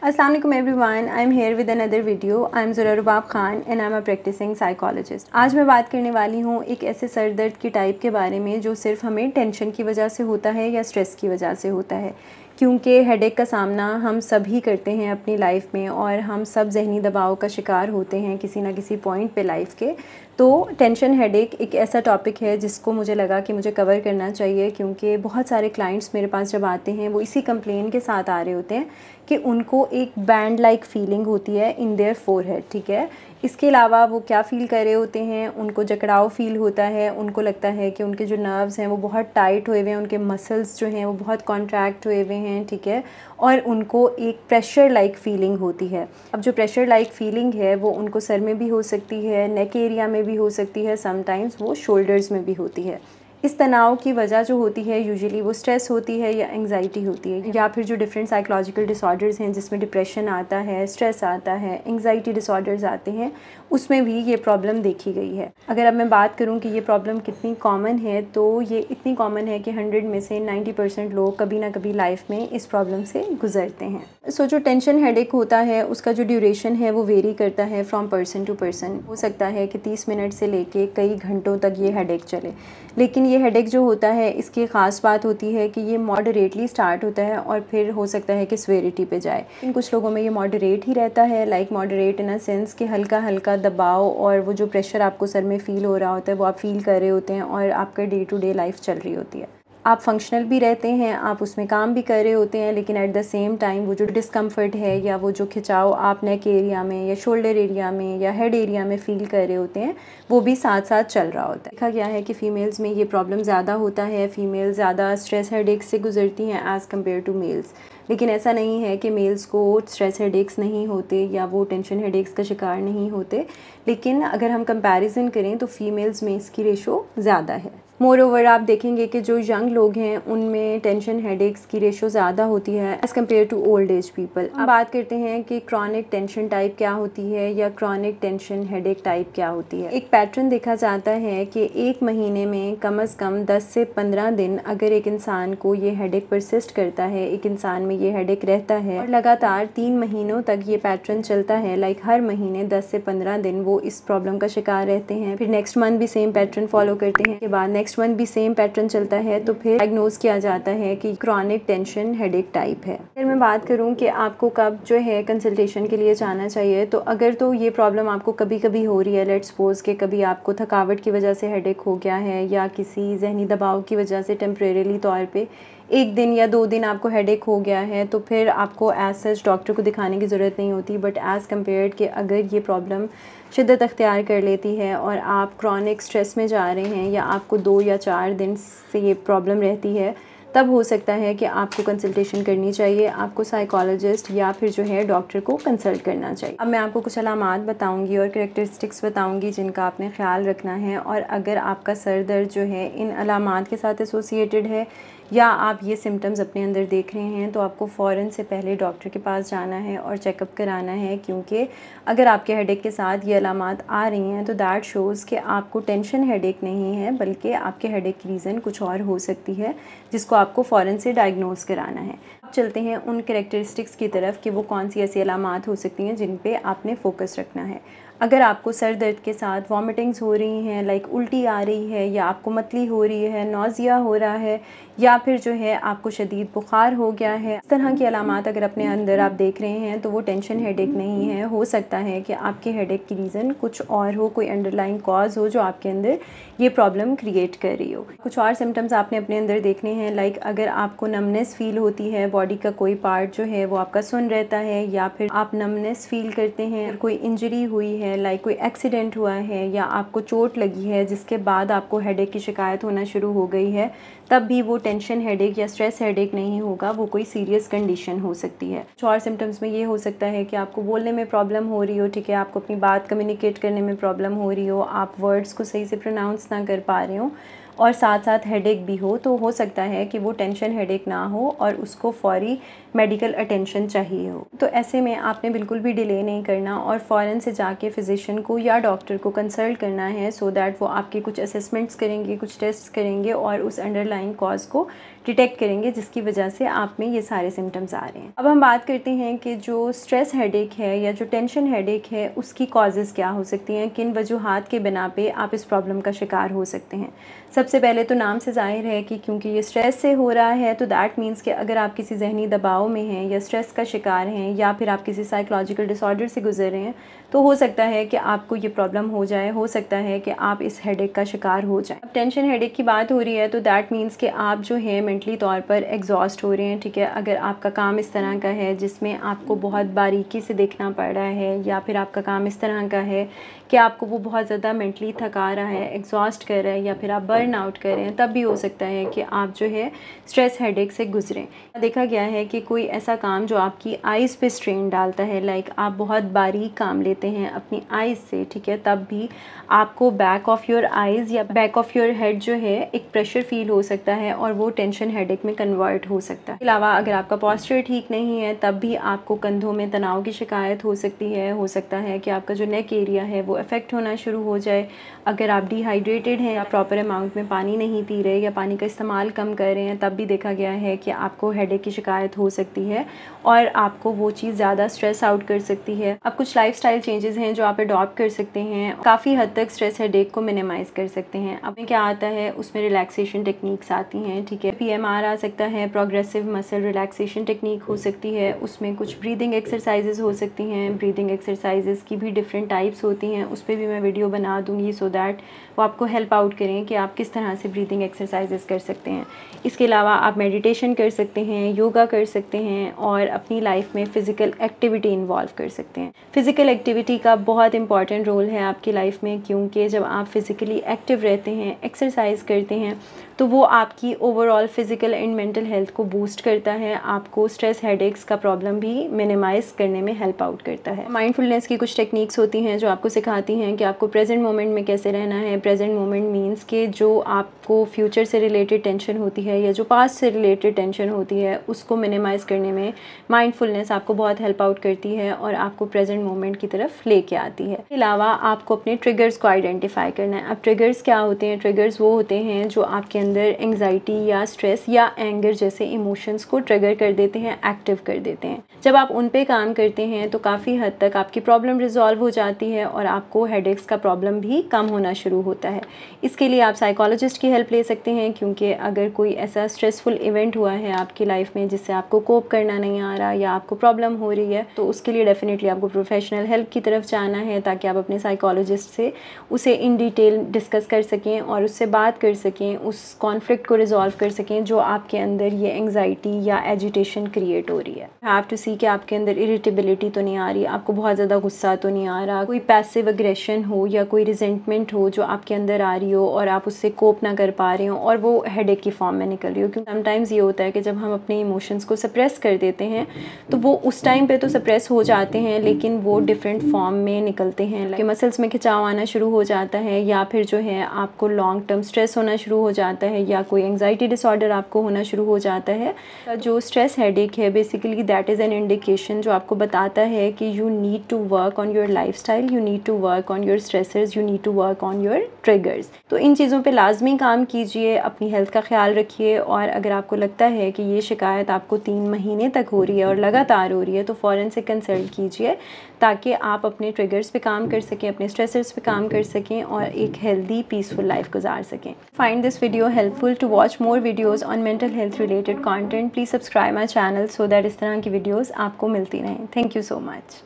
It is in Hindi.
Assalamu alaikum everyone. I'm here with another video. I'm Zura Rubab Khan and I'm a practicing psychologist. आज मैं बात करने वाली हूँ एक ऐसे सर दर्द की टाइप के बारे में जो सिर्फ हमें टेंशन की वजह से होता है या स्ट्रेस की वजह से होता है, क्योंकि हेडेक का सामना हम सभी करते हैं अपनी लाइफ में और हम सब जहनी दबाव का शिकार होते हैं किसी ना किसी पॉइंट पे लाइफ के। तो टेंशन हेडेक एक ऐसा टॉपिक है जिसको मुझे लगा कि मुझे कवर करना चाहिए, क्योंकि बहुत सारे क्लाइंट्स मेरे पास जब आते हैं वो इसी कंप्लेन के साथ आ रहे होते हैं कि उनको एक बैंड लाइक फीलिंग होती है इन देयर फोरहेड। ठीक है, इसके अलावा वो क्या फ़ील कर रहे होते हैं, उनको जकड़ाव फ़ील होता है, उनको लगता है कि उनके जो नर्व्स हैं वो बहुत टाइट हुए हुए हैं, उनके मसल्स जो हैं वो बहुत कॉन्ट्रैक्ट हुए हुए हैं। ठीक है, और उनको एक प्रेशर लाइक फ़ीलिंग होती है। अब जो प्रेशर लाइक फ़ीलिंग है वो उनको सर में भी हो सकती है, नेक एरिया में भी हो सकती है, समटाइम्स वो शोल्डर्स में भी होती है। इस तनाव की वजह जो होती है यूजुअली वो स्ट्रेस होती है या एंग्जाइटी होती है, या फिर जो डिफरेंट साइकोलॉजिकल डिसऑर्डर्स हैं जिसमें डिप्रेशन आता है, स्ट्रेस आता है, एंग्जाइटी डिसऑर्डर्स आते हैं, उसमें भी ये प्रॉब्लम देखी गई है। अगर अब मैं बात करूं कि ये प्रॉब्लम कितनी कॉमन है, तो ये इतनी कॉमन है कि 100 में से 90% लोग कभी ना कभी लाइफ में इस प्रॉब्लम से गुजरते हैं। सो जो टेंशन हेडेक होता है उसका जो ड्यूरेशन है वो वेरी करता है फ्रॉम पर्सन टू पर्सन। हो सकता है कि 30 मिनट से लेके कई घंटों तक ये हेडेक चले, लेकिन ये हेडेक जो होता है इसकी ख़ास बात होती है कि ये मॉडरेटली स्टार्ट होता है और फिर हो सकता है कि सेवेरिटी पे जाए। इन कुछ लोगों में ये मॉडरेट ही रहता है, like moderate in a sense कि हल्का हल्का दबाव और वो जो प्रेशर आपको सर में फ़ील हो रहा होता है वो आप फील कर रहे होते हैं और आपका डे टू डे लाइफ चल रही होती है। आप फंक्शनल भी रहते हैं, आप उसमें काम भी कर रहे होते हैं, लेकिन एट द सेम टाइम वो जो डिस्कम्फर्ट है या वो जो खिंचाव आप नेक एरिया में या शोल्डर एरिया में या हेड एरिया में फ़ील कर रहे होते हैं वो भी साथ साथ चल रहा होता है। देखा गया है कि फ़ीमेल्स में ये प्रॉब्लम ज़्यादा होता है, फ़ीमेल ज़्यादा स्ट्रेस हेडेक से गुजरती हैं एज़ कम्पेयर टू मेल्स। लेकिन ऐसा नहीं है कि मेल्स को स्ट्रेस हेडेक्स नहीं होते या वो टेंशन हेडेक्स का शिकार नहीं होते, लेकिन अगर हम कंपैरिजन करें तो फीमेल्स में इसकी रेशो ज़्यादा है। मोर ओवर आप देखेंगे कि जो यंग लोग हैं उनमें टेंशन हेडेक्स की रेशो ज़्यादा होती है as compared to old age people. अब बात करते हैं कि क्रॉनिक टेंशन टाइप क्या होती है या क्रॉनिक टेंशन हेडेक टाइप क्या होती है। एक पैटर्न देखा जाता है कि एक महीने में कम से कम 10 से 15 दिन अगर एक इंसान को ये हेडेक परसिस्ट करता है, एक इंसान में ये हेडेक रहता है और लगातार 3 महीनों तक ये पैटर्न चलता है, लाइक हर महीने 10 से 15 दिन वो इस प्रॉब्लम का शिकार रहते हैं, फिर नेक्स्ट मंथ भी सेम पैटर्न फॉलो करते हैं, के बाद नेक्स्ट मंथ भी सेम पैटर्न चलता है, तो फिर डायग्नोज किया जाता है कि क्रॉनिक टेंशन हेडेक टाइप है। अगर मैं बात करूं कि आपको कब जो है कंसल्टेशन के लिए जाना चाहिए, तो अगर तो ये प्रॉब्लम आपको कभी कभी हो रही है, लेट्स सपोज कि कभी आपको थकावट की वजह से हेडेक हो गया है या किसी जहनी दबाव की वजह से टेम्परेरीली तौर पे 1 दिन या 2 दिन आपको हेडेक हो गया है, तो फिर आपको एज सच डॉक्टर को दिखाने की ज़रूरत नहीं होती। बट एज़ कम्पेयर्ड कि अगर ये प्रॉब्लम शिद्दत अख्तियार कर लेती है और आप क्रॉनिक स्ट्रेस में जा रहे हैं या आपको 2 या 4 दिन से ये प्रॉब्लम रहती है, तब हो सकता है कि आपको कंसल्टेशन करनी चाहिए, आपको साइकोलॉजिस्ट या फिर जो है डॉक्टर को कंसल्ट करना चाहिए। अब मैं आपको कुछ अलामात बताऊंगी और करैक्टरिस्टिक्स बताऊंगी जिनका आपने ख्याल रखना है, और अगर आपका सर दर्द जो है इन अलामात के साथ एसोसिएटेड है या आप ये सिम्टम्स अपने अंदर देख रहे हैं, तो आपको फ़ौरन से पहले डॉक्टर के पास जाना है और चेकअप कराना है, क्योंकि अगर आपके हेडेक के साथ ये अलामात आ रही हैं तो दैट शोज़ कि आपको टेंशन हेडेक नहीं है, बल्कि आपके हेडेक की रीज़न कुछ और हो सकती है जिसको आपको फ़ौरन से डायग्नोज कराना है। अब चलते हैं उन करैक्टरिस्टिक्स की तरफ कि वो कौन सी ऐसी अलामात हो सकती हैं जिन पे आपने फ़ोकस रखना है। अगर आपको सर दर्द के साथ वॉमिटिंग्स हो रही हैं, लाइक उल्टी आ रही है, या आपको मतली हो रही है, नौज़िया हो रहा है, या फिर जो है आपको शदीद बुखार हो गया है, इस तरह की अलामात अगर अपने अंदर आप देख रहे हैं तो वो टेंशन हेडेक नहीं है। हो सकता है कि आपके हेडेक की रीज़न कुछ और हो, कोई अंडरलाइन कॉज हो जो आपके अंदर ये प्रॉब्लम क्रिएट कर रही हो। कुछ और सिम्टम्स आपने अपने अंदर देखने हैं, लाइक अगर आपको नमनेस फील होती है, बॉडी का कोई पार्ट जो है वो आपका सुन रहता है, या फिर आप नमनेस फील करते हैं, कोई इंजरी हुई है, लाइक कोई एक्सीडेंट हुआ है या आपको चोट लगी है जिसके बाद आपको हेडेक की शिकायत होना शुरू हो गई है, तब भी वो टेंशन हेडेक या स्ट्रेस हेडेक नहीं होगा, वो कोई सीरियस कंडीशन हो सकती है। कुछ और सिम्टम्स में ये हो सकता है कि आपको बोलने में प्रॉब्लम हो रही हो, ठीक है, आपको अपनी बात कम्युनिकेट करने में प्रॉब्लम हो रही हो, आप वर्ड्स को सही से प्रोनाउंस ना कर पा रहे हो और साथ साथ हेडेक भी हो सकता है कि वो टेंशन हेडेक ना हो और उसको फौरी मेडिकल अटेंशन चाहिए हो। तो ऐसे में आपने बिल्कुल भी डिले नहीं करना और फ़ौरन से जाके फ़िज़िशियन को या डॉक्टर को कंसल्ट करना है, सो दैट वो आपके कुछ असेसमेंट्स करेंगे, कुछ टेस्ट करेंगे और उस अंडरलाइन कॉज को डिटेक्ट करेंगे जिसकी वजह से आप में ये सारे सिम्टम्स आ रहे हैं। अब हम बात करते हैं कि जो स्ट्रेस हेडेक है या जो टेंशन हेडेक है उसकी कॉजेज़ क्या हो सकती हैं, किन वजूहात के बिना पे आप इस प्रॉब्लम का शिकार हो सकते हैं। सबसे पहले तो नाम से ज़ाहिर है कि क्योंकि ये स्ट्रेस से हो रहा है तो दैट मीन्स कि अगर आप किसी जहनी दबाव में हैं या स्ट्रेस का शिकार हैं या फिर आप किसी साइकोलॉजिकल डिसऑर्डर से गुजर रहे हैं तो हो सकता है कि आपको ये प्रॉब्लम हो जाए, हो सकता है कि आप इस हेडेक का शिकार हो जाएं। अब टेंशन हेडेक की बात हो रही है तो दैट मीन्स कि आप जो है मेंटली तौर पर एग्जॉस्ट हो रहे हैं, ठीक है। अगर आपका काम इस तरह का है जिसमें आपको बहुत बारीकी से देखना पड़ रहा है या फिर आपका काम इस तरह का है कि आपको वो बहुत ज़्यादा मेंटली थका रहा है, एग्जॉस्ट कर रहा है या फिर आप बर्न आउट कर रहे हैं, तब भी हो सकता है कि आप जो है स्ट्रेस हेडेक से गुजरें। देखा गया है कि कोई ऐसा काम जो आपकी आइज़ पे स्ट्रेन डालता है, लाइक आप बहुत बारीक काम लेते हैं अपनी आइज़ से, ठीक है, तब भी आपको बैक ऑफ योर आइज़ या बैक ऑफ योर हेड जो है एक प्रेशर फील हो सकता है और वो टेंशन हेडेक में कन्वर्ट हो सकता है। इसके अलावा अगर आपका पॉस्चर ठीक नहीं है तब भी आपको कंधों में तनाव की शिकायत हो सकती है। हो सकता है कि आपका जो नेक एरिया है वो अफेक्ट होना शुरू हो जाए। अगर आप डिहाइड्रेटेड हैं या प्रॉपर अमाउंट में पानी नहीं पी रहे या पानी का इस्तेमाल कम कर रहे हैं तब भी देखा गया है कि आपको हेडेक की शिकायत हो सकती है और आपको वो चीज़ ज़्यादा स्ट्रेस आउट कर सकती है। अब कुछ लाइफस्टाइल चेंजेस हैं जो आप अडॉप्ट कर सकते हैं, काफ़ी हद तक स्ट्रेस हेडेक को मिनिमाइज़ कर सकते हैं। अब क्या आता है उसमें रिलैक्सेशन टेक्निक्स आती हैं, ठीक है। PMR आ सकता है, प्रोग्रेसिव मसल रिलैक्सेशन टेक्निक हो सकती है, उसमें कुछ ब्रीदिंग एक्सरसाइजेज हो सकती हैं। ब्रीदिंग एक्सरसाइजेज की भी डिफरेंट टाइप्स होती हैं, उस पर भी मैं वीडियो बना दूँगी सो दैट वो आपको हेल्प आउट करें कि आप किस तरह से ब्रीदिंग एक्सरसाइजेज कर सकते हैं। इसके अलावा आप मेडिटेशन कर सकते हैं, योगा कर सकते हैं और अपनी लाइफ में फ़िज़िकल एक्टिविटी इन्वॉल्व कर सकते हैं। फ़िज़िकल एक्टिविटी का बहुत इंपॉर्टेंट रोल है आपकी लाइफ में, क्योंकि जब आप फ़िज़िकली एक्टिव रहते हैं, एक्सरसाइज करते हैं, तो वो आपकी overall physical and mental health को बूस्ट करता है, आपको स्ट्रेस हेडेक्स का प्रॉब्लम भी मिनिमाइज़ करने में हेल्प आउट करता है। माइंडफुलनेस की कुछ टेक्निक्स होती हैं जो आपको सिखाती हैं कि आपको प्रेजेंट मोमेंट में कैसे रहना है। प्रेजेंट मोमेंट मीन्स कि जो आपको फ्यूचर से रिलेटेड टेंशन होती है या जो पास्ट से रिलेटेड टेंशन होती है उसको मिनिमाइज़ करने में माइंडफुलनेस आपको बहुत हेल्प आउट करती है और आपको प्रेजेंट मोमेंट की तरफ लेके आती है। इसके अलावा आपको अपने ट्रिगर्स को आइडेंटिफाई करना है। अब ट्रिगर्स क्या होते हैं? ट्रिगर्स वो होते हैं जो आपके अंदर एंग्जाइटी या स्ट्रेस या एंगर जैसे इमोशंस को ट्रिगर कर देते हैं, एक्टिव कर देते हैं। जब आप उन पे काम करते हैं तो काफ़ी हद तक आपकी प्रॉब्लम रिजॉल्व हो जाती है और आपको हेडेक्स का प्रॉब्लम भी कम होना शुरू होता है। इसके लिए आप साइकोलॉजिस्ट की हेल्प ले सकते हैं, क्योंकि अगर कोई ऐसा स्ट्रेसफुल इवेंट हुआ है आपकी लाइफ में जिससे आपको कोप करना नहीं आ रहा या आपको प्रॉब्लम हो रही है तो उसके लिए डेफिनेटली आपको प्रोफेशनल हेल्प की तरफ जाना है, ताकि आप अपने साइकोलॉजिस्ट से उसे इन डिटेल डिस्कस कर सकें और उससे बात कर सकें, उस कॉन्फ्लिक्ट को रिजॉल्व कर सकें जो आपके अंदर ये एंग्जाइटी या एजिटेशन क्रिएट हो रही है। हैव टू सी कि आपके अंदर इरिटेबिलिटी तो नहीं आ रही, आपको बहुत ज़्यादा गुस्सा तो नहीं आ रहा, कोई पैसिव अग्रेशन हो या कोई रिजेंटमेंट हो जो आपके अंदर आ रही हो और आप उससे कोप ना कर पा रहे हो और वो हेडेक की फॉर्म में निकल रही हो। क्योंकि समटाइम्स ये होता है कि जब हम अपने इमोशंस को सप्रेस कर देते हैं तो वो उस टाइम पे तो सप्रेस हो जाते हैं लेकिन वो डिफरेंट फॉर्म में निकलते हैं, कि मसल्स में खिंचाव आना शुरू हो जाता है या फिर जो है आपको लॉन्ग टर्म स्ट्रेस होना शुरू हो जाता है या कोई एंग्जाइटी डिसऑर्डर आपको होना शुरू हो जाता है। जो स्ट्रेस हेडेक है basically that is an indication जो आपको बताता है कि you need to work on your lifestyle, you need to work on your stressors, you need to work on your triggers. तो इन चीज़ों पे लाजमी काम कीजिए, अपनी हेल्थ का ख्याल रखिए और अगर आपको लगता है कि ये शिकायत आपको 3 महीने तक हो रही है और लगातार हो रही है तो फ़ौरन से कंसल्ट कीजिए, ताकि आप अपने ट्रिगर्स पे काम कर सकें, अपने स्ट्रेसर्स पे काम कर सकें और एक हेल्दी पीसफुल लाइफ गुजार सकें। Find this video helpful. To watch more videos on mental health related content please subscribe my channel so that इस तरह की वीडियोज़ आपको मिलती रहें। Thank you so much.